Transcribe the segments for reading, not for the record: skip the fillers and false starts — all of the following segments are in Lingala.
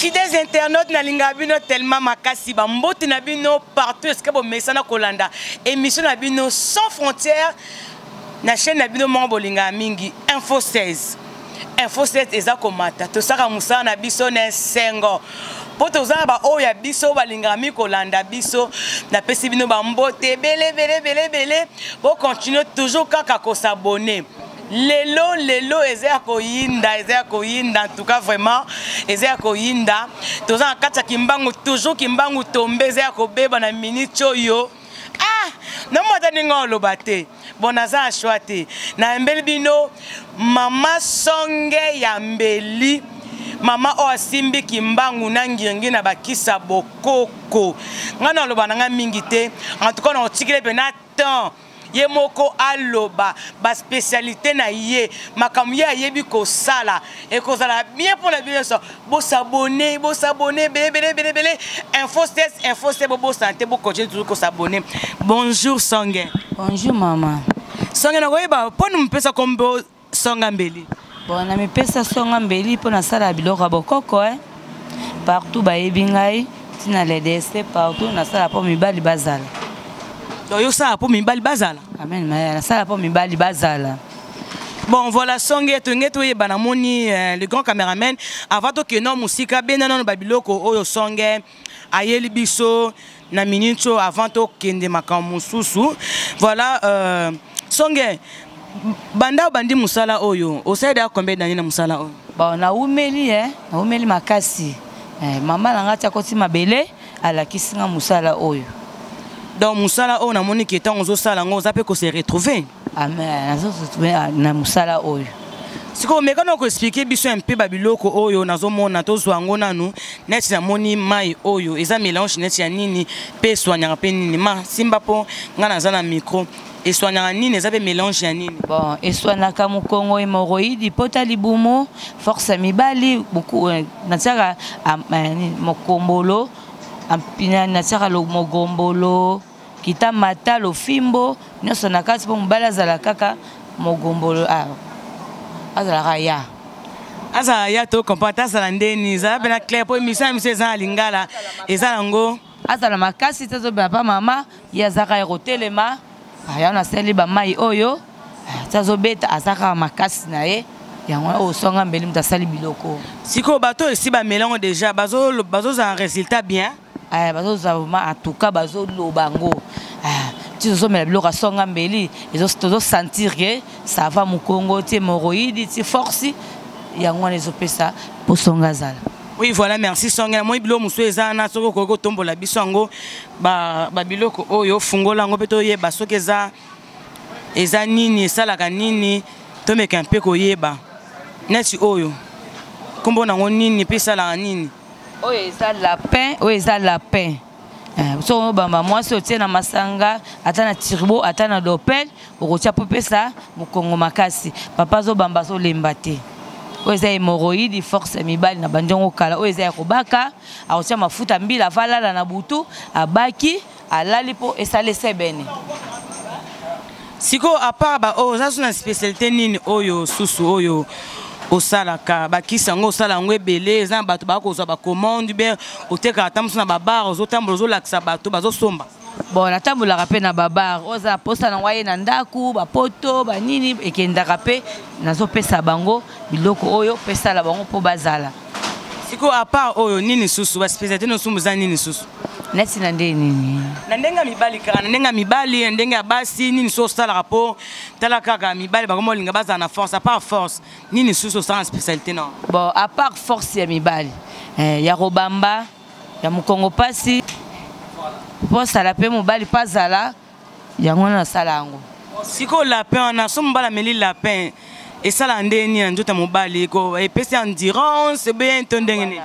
Fidèles internautes na lingabino tellement makasi ba mbote na bino partout est-ce que bo mesana kolanda émission na bino sans frontières na chaîne na bino mo bolinga mingi Info 16 eza komata to saka musana na biso na sengo poto za ba oya biso balinga mi kolanda biso na pesi bino ba mbote belé bo continue toujours kaka ko s'abonner. Lelo eza koyinda en tout cas vraiment eza koyinda toza kata kimbangu toujours kimbangu tombe eza kobeba na minute oyo no mota ningo lobate bonaza chwate na mbeli bino mama songe ya mbeli mama o asimbi kimbangu na ngiringi na bakisa bokoko ngana lobana nga mingi te en tout cas na otikile bena temps ye moko aloba ba spécialité na ye makamye ayebi ko sala et ko sala bien pour la bien ça bo s'abonner belé Info 16 bo santé bo continuer toujours ko s'abonner. Bonjour Songe. Bonjour maman. Songe na koyeba po nous mpesa kombo Songa mbeli. Bon na mpesa Songa mbeli po na sala biloko bokoko partout ba yebingai tina les DST partout na sala po mibali bazala. Yo ça pour mibali bazala. Amen mais ça pour mibali bazala. Bon voilà Songe to yebana moni le grand caméraman avant que non musika benana babiloko oyo Songe ayeli biso na minute avant to kende makambo susu. Voilà Songe banda bandi musala oyo osaida combien d'années na musala oyo? Bon na umeli makasi. Maman nanga tia koti mabele ala kisinga musala oyo. Donc musala o na moni ki tango zo sala ngo zape ko se retrouver. Amen. Nazo retrouver na musala oyo. Siko mekano ko expliquer biso un peu babiloko oyo nazo mona to zwango nanu net na moni mai oyo eza mélange net ya nini pe soignant pe nini ma simba po ngana zana micro et soignant nini zape mélange ya nini. Bon et soignant ka mukongo hémorroïde pota libumo force mibali beaucoup nataka mokombolo ampina nataka lo mogombolo kita mata lo fimbo nyoso nakati po mbala zala kaka mogombolo azala ya to compata zala ndeni za bena clair po émission za lingala ezala ngo azala makasi tezo papa mama ya zaka erotelema ya na seli ba mai oyo tezo beta azaka makasi na ye yango o Songa mbeli mtasali biloko siko bato esi ba mélange déjà bazo za un résultat bien. Bazo zavuma en tout cas bazo lobango tu zo mela biloko Songa mbeli ezo sentir que ça va mu Congo ti hémorroïde ti force yango les pesa pour Songa zala. Oui voilà merci Songa moi bilo muso ezana soko koko tombola bisongo ba biloko oyo fungola ngo peto yeba soki eza nini esalaka nini to meka un peu koyeba neti oyo kombo nango nini pe esalaka nini. Oyo eza lapin so bamba mwasi otie na masanga ata na turbo ata na dopel okotia po pesa mokongo makasi papa zo bamba so lemba te oyo eza hémorroïde force mibali na bandongo kala oyo eza ya kobaka akotia mafuta mbila avalala na butu abaki alali po esalese bene. Siko à part ba oyo zasu na spécialité nini oyo susu oyo osalaka bakisa ngo osala ngo ebele eza bato bakozwa ba commande bien oteka atambusa na babar ozotambola ozolakisa bato bazosomba. Bon natambolaka pe na babar oza posa na waye na ndaku bapoto banini ekendaka pe nazopesa bango biloko oyo pesa la bango po bazala. Siko à part oyo nini susu ba spécialité no sumbuza nini susu neti na ndeni na ndenga mibali kana ndenga mibali ndenga basi nini so sala rapport tala kaka mibali bakomo linga baza na force à part force nini susu sans spécialité non. Bon à part force ya mibali ya robamba ya mukongo pasi po sala pe mobali pazala yango na sala yango. Siko lapin na so mbala meli lapin et sala ndeni nzota mobali ko epesi endurance bien tondengene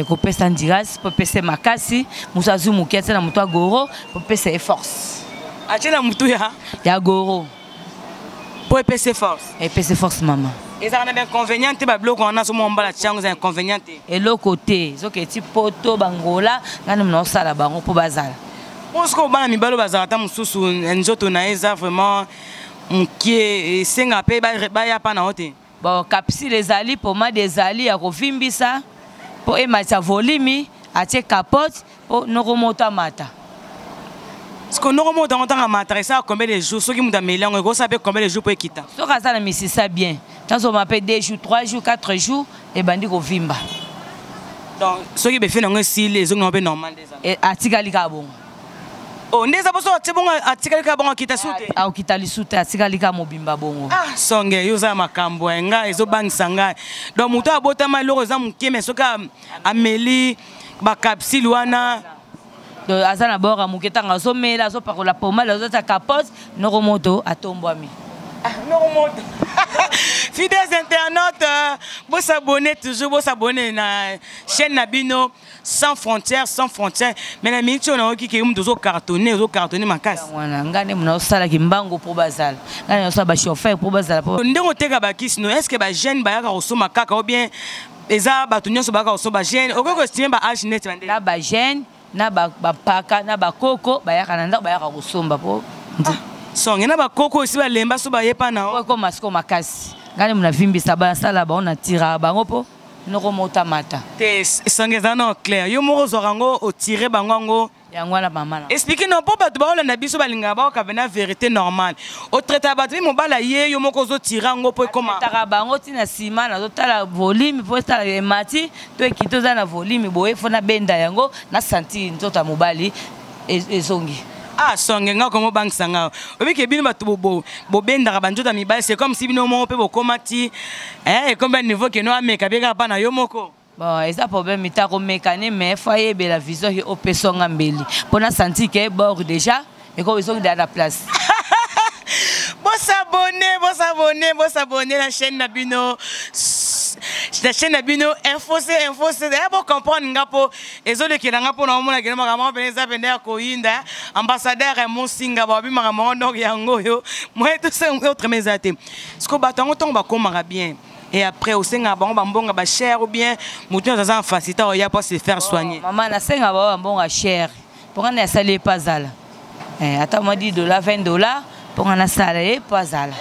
kopesa ndiras po pesa makasi musazu mukete na mutu agoro po pesa force achena mutu ya goro po pesa force mama ezana bien inconvénient te ba bloko na so mbala chango za inconvénient et le côté zoke ti poto bangola ngana mna osala bango po bazala Parce bana mibalo bazala ta mususu nzoto na eza vraiment mkie senga pe ba ya pa na hote. Bon capsule ezali pomade ezali ya kovimbisa po ematisa volume atie capote po nokomota mata. Est-ce que nous remontons en temps à m'intéresser à combien de jours, ceux qui m'ont amené, on sait combien de jours pour quitter. Ce que ça me ça bien. Quand on m'appelle 2 jours, 3 jours, 4 jours, et bandi ko vimba. Donc ceux qui fait non si les gens n'ont pas normal déjà. Et atikali ka bon. Oh, ndeza boso bon atikali ka bon kita soute. Ah okitali soute atikali ka mobimba bongo. Ah songe yoza makambo nga ezo bangisa nga. Donc muto abota malheureux za muke mais soka ameli ba capsule wana. Donc azana bora muketanga so mela so pakola pomale zo ta capote noromoto atombwami. Ah noromoto. Fidèles internautes, vous s'abonnez toujours, vous s'abonnez à la chaîne Nabino sans frontières, sans frontières. Mais la minute on a qui est cartonné ma casse. Voilà, ngane mna osala kimbango pour bazal. Ngane osala ba chauffeur pour bazal. Ndeko teka ba kisno, est-ce que ba jeune ba yaka osoma kaka ou bien eza ba tunyo so ba ka osoba jeune, okoko estime ba âge net bande. Na ba jeune, na ba paka, na ba koko, ba yaka na ndako ba yaka kosomba po. Songe na ba koko aussi ba lemba so ba yepa na o. Ko masiko makasi. Ngane mna vimbisa ba sala ba on tira bango po nokomota mata. Te songe za non clair. Yo moko zorango o tirer bango ngo yango na mama. Expliquez non pas bato ba na biso balinga ba ka vena vérité normale. O traiter bato mo bala ye yo moko zo tirer ngo po comment. Tara bango tina sima na zo tala volume po tala emati to ekito za na volume boye fona benda yango na santi nzota mobali ezongi. Ah songe nga komo bangisa nga obi ke bino bato bo benda ba njota mibali c'est comme si bino mo pe bo komati comme un niveau que no ameka beka pa na yo moko. Bon, et ça problème est à remécaner mais foyer be la vision qui au pesonga mbeli. Pour na senti que bord déjà et comme ils sont dans la place. Bon s'abonner la chaîne Nabino. La chaîne Nabino info c'est pour comprendre ngapo ezole ke ngapo na mona ke makambo penza penda ko inda ambassadeur Mosinga ba bi makambo ndok yango yo moi tout ça autre mezate ce ko batango ton ba komanga bien et après aussi nga ba mbonga ba cher ou bien mutu za facilité ya pour se faire soigner maman na senga ba mbonga cher pour on essayer pas zala ata moi $10 $20 pour on essayer pas zala.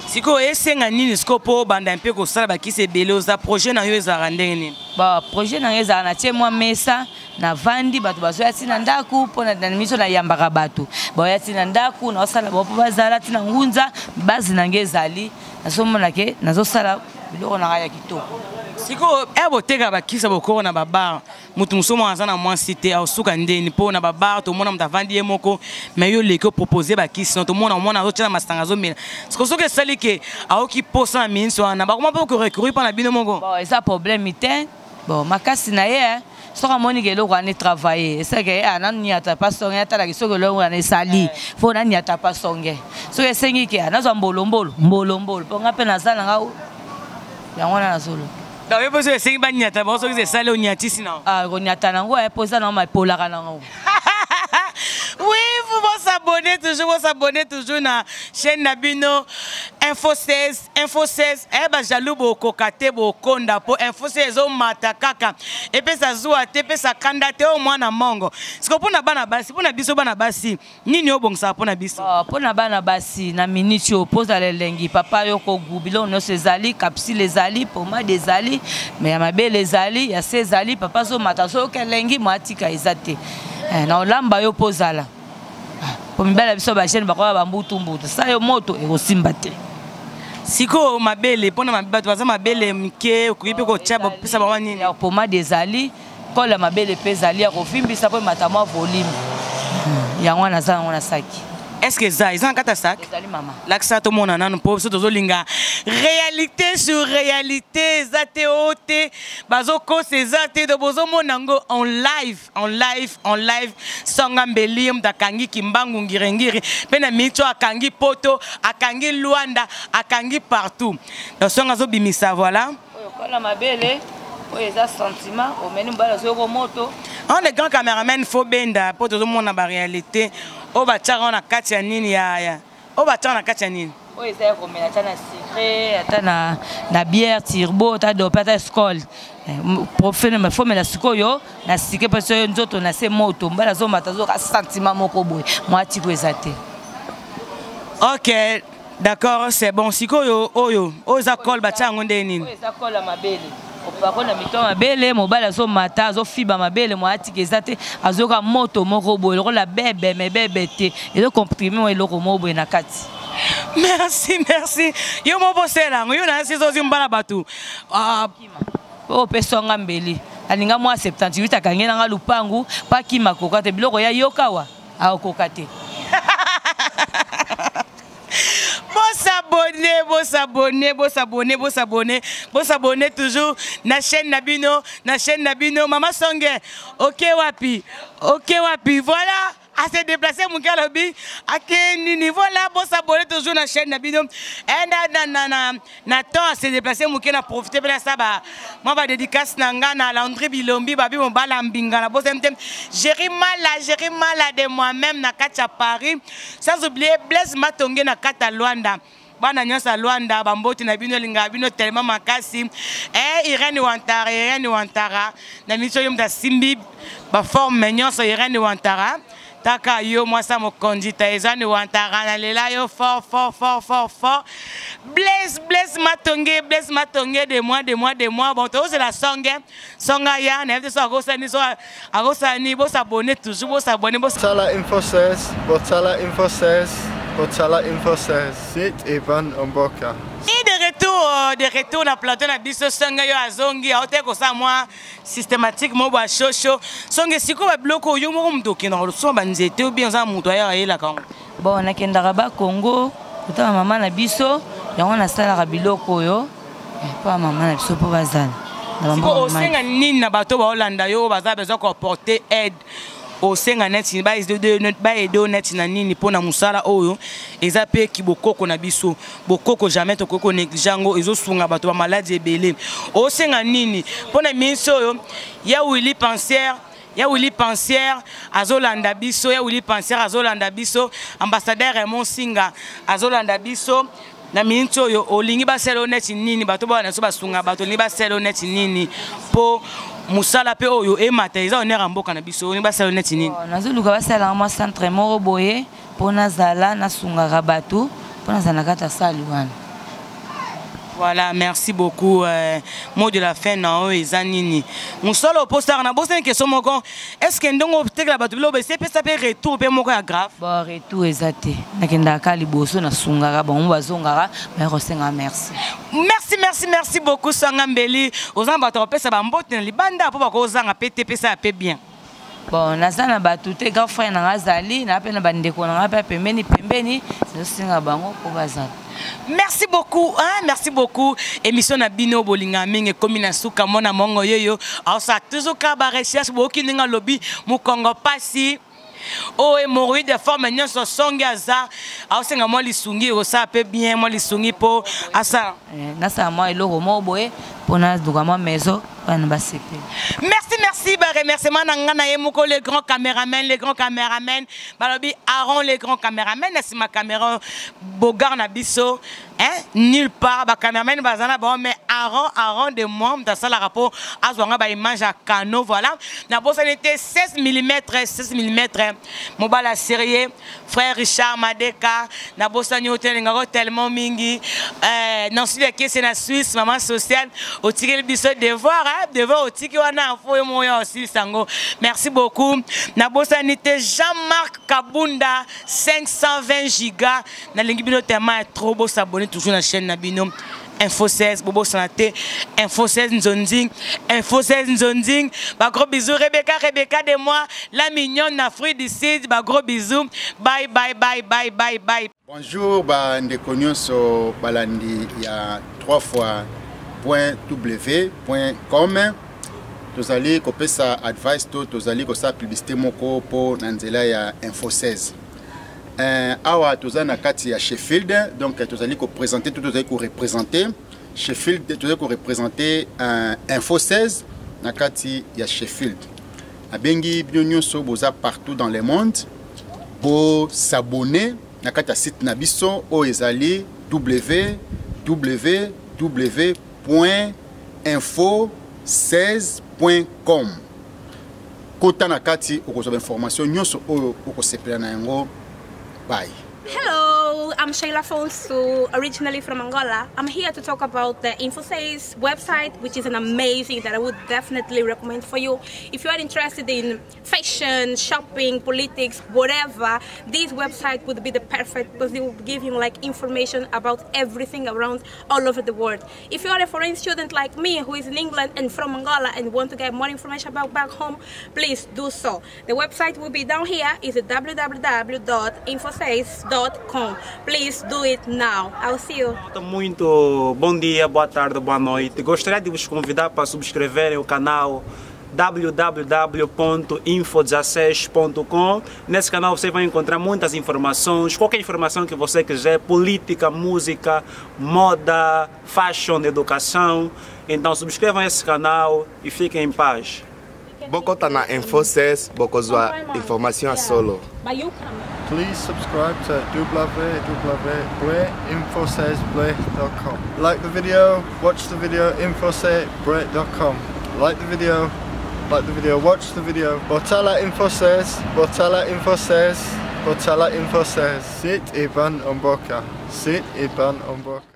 Siko esenga nini siko po banda mpe ko sala ba kise belo za projet na yo ezara ndenge nini ba projet na ezara na tie moi mesa na vandi bato bazo ya tina ndaku pona na miso na yambaka bato ba ya tina ndaku na osala ba bazala tina ngunza bazi na ngezali nasomona ke nazo sala biloko na ya kitoko siko ebo teka ba kisa boko na babar mutu musomo azana moi cité au suka ndeni po na babar to mona mutavandi yemoko mais yo leko proposer ba kisa to mona zo tena masangazo mena siko soke sali ke aoki posa na minso na ba comment peut recourir pa na bino moko bon ça problème ite bon makasi na ye soka moni ke loko ane travailler c'est que anan ni ata pas songe ata la soko loko ane sali fo na ni ata pas songe so esengi ke anazo mbolombolo po ngape na sala nga yango na solo. Donc, vous pouvez essayer de faire des salles au Niatis. Ah, on y a un peu ça dans ma pola. Oui, vous s'abonner toujours à la chaîne Nabino Info 16. Eh ben jaloux boko kate boko ndapo Info 16 o matakaka. Et puis ça zoua te pe ça kandate au moins na mongo. Ce que pour na bana basi, pour na biso bana basi, nini o bongsa pour na biso. Pour na bana basi na minute yo pose à lengi papa yo ko gubilo no sezali capsule ezali pour moi des ali mais ya mabele ezali ya sezali papa so mataso kelengi matika ezate. Na olamba yo pozala. Pour mibala biso ba chaîne bakwa ba mbutu sa yo moto e kosimba te. Siko mabele pona mabatu baza mabele mke okuipe ko tchaba pesa ba nini ya poma des ali ko la mabele pezali ya kofimbisa po matama volume. Yango na za ngona saki. Est-ce que ça, ils ont un sac? L'accent tout le monde en a pour ce zolinga. Réalité sur réalité, zate ote, bazoko c'est zate de bozo monango en live. Songambeli mtakangi kimbangu ngirengiri, pena micho akangi poto, akangi Luanda, akangi partout. Donc songazo bimisa voilà. Voilà ma belle. Oui, ça sentiment, au menu bala sur moto. On est grand caméraman faut benda pour tout le monde en réalité. O ba tchara na katia nini ya. O ba tchara na katia nini. Oui, c'est comme la tana sucré, tana na bière turbo, ta do pata skol. Profene me faut me la sikoyo, na sike parce que nzoto na se moto, mbala zo matazo ka sentiment moko boy. Moi tiko ezate. OK. D'accord, c'est bon. Sikoyo oyo, oza kol ba tchanga nde nini. Oui, ça colle à ma belle. Opako na mito mabele mobala zo mata zo fiba mabele mo atiki ezate azoka moto moko boye ko la bebe me bebe te ezo comprimer mo eloko mo boye na kati. Merci, merci. Yo mo bosela yo na sizo zimbala batu. O pesonga mbeli. Alinga mo 78 akangena nga lupangu pa kima kokate biloko ya yokawa akokate. Vous abonnez toujours na chaîne Nabino, Mama Songe. Ok wapi, voilà. À se déplacer mon gars lobby à quel niveau là bon s'abonner toujours na chaîne Nabino et na temps à se déplacer mon gars na profiter de ça bah moi va dédicace nanga na Landry Bilombi babi mon balambinga na boss gérer mal de moi-même na Katia Paris sans oublier Blaise Matonge na Kata Luanda bana nyonsa Luanda bamboti na bino linga bino tellement makasi Irene Wantara na miso yom da Simbi ba forme nyonsa Irene Wantara taka yo moi ça mo kondita ezani Wantara na lela yo fort Blaise Matonge de moi bon to c'est la songa ya na fete so agosani bo s'abonner toujours bo s'abonner bo Botala Info 16, c'est Evan Omboka. Et de retour na plateau na biso songa yo azongi aote ko sa moi systématiquement ba chocho songa siko ba bloko yo mo mdoki na so ba nzete ou bien za muto ya yela kan bon na kendaka ba Congo kota mama na biso yango na sala biloko yo pa mama na biso po bazala na bambo o senga nini na bato ba Holanda yo baza besoin ko porter aide au senga net ba edo net na nini pona musala oyo eza pe ki bokoko na biso bokoko jamais to koko neglijango ezo sunga bato ba maladie ebele au senga nini pona miso oyo ya Willy Pensière azolanda biso ya Willy Pensière azolanda biso ambassadeur Raymond Singa azolanda biso na minto yo olingi ba selo net nini bato ba na so basunga bato ni ba selo net nini po musala pe oyo e mata eza onera mboka na biso ni ba selo net nini nazoluka ba sala mo centre moko boye pona zala na sunga bato pona zana kata saluana. Voilà, merci beaucoup. Mot de la fin, non, Zanini. Mon seul opposant, on a posé une question. Est-ce que nous avons la bateau, c'est ça peut retour, peut mourir grave. Bon, retour exact. Nakenda kaliboso na sungara, bon, bazongara, mais resenga merci. Merci beaucoup, Sangambeli. Aux ambassades, ça va m'botter les bandes pour pas qu'on s'en PTP ça paie bien. Bon, nazana batute grand frère na azali na pena bandeko na pa pembeni singa bango ko bazala. Merci beaucoup. Émission na bino bolinga mingi komina suka mona mongo yoyo. Alors ça toujours ka ba recherche boki ninga lobby mu Congo pasi. Oh et mourir de forme nyon so songaza. Alors senga mo lisungi o ça peut bien mo lisungi po asa. Na sa mo eloko mo boye pona dugama maison bana basekte. Merci, remerciement les grands caméramans, balobi Aaron les grands caméramans, c'est ma caméra Bogar Nabiso, hein, nulle part, ba caméraman bazana bon mais Aaron de moi dans ça la rapport à zonga ba image à cano voilà, na bossa était 16 mm, mon bala série frère Richard Madeka, na bossa ni hôtel ngaro tellement mingi, non si que c'est na Suisse maman sociale, au tigre biso devoir au tigre wana info moya aussi sango. Merci beaucoup. Na bossa nité Jean-Marc Kabunda 520 gigas na lingi bino tellement trop beau s'abonner toujours na chaîne Nabino Info 16 Bobo Santé Info 16 Nzonding ba gros bisous Rebecca de moi la mignonne na fruit du sud ba gros bisous bye. Bonjour ba ndekonyo so balandi ya 3 fois .w.com. Tozali kopesa advice tozali kosa publicité moko po nanzela ya Info 16. Awa tozana kati ya Sheffield, donc tozali ko présenter tozali ko représenter Sheffield, tozali ko représenter Info 16 na kati ya Sheffield. Abengi bino so boza partout dans le monde bo s'abonner na kati ya site na biso o ezali www.info16.com. Kota na kati okozwa information nyonso oyo okosepela na yango. Bye. Hello, I'm Sheila Fonsu, originally from Angola. I'm here to talk about the InfoSays website, which is an amazing that I would definitely recommend for you. If you are interested in fashion, shopping, politics, whatever, this website would be the perfect because it will give you like information about everything around all over the world. If you are a foreign student like me who is in England and from Angola and want to get more information about back home, please do so. The website will be down here. It's www.infosays.com. Please do it now. I'll see you. Muito bom dia, boa tarde, boa noite. Gostaria de vos convidar para subscreverem o canal www.info16.com. Nesse canal você vai encontrar muitas informações, qualquer informação que você quiser, política, música, moda, fashion, educação. Então subscrevam esse canal e fiquem em paz. Boko tá na InfoSays, boko zua informação a solo. Please subscribe to www.infosaysplay.com. Like the video, watch the video, infosaysplay.com. Like the video, watch the video. Botala InfoSays, Botala InfoSays, Botala InfoSays. Sit Iban Omboka. Sit Iban Omboka.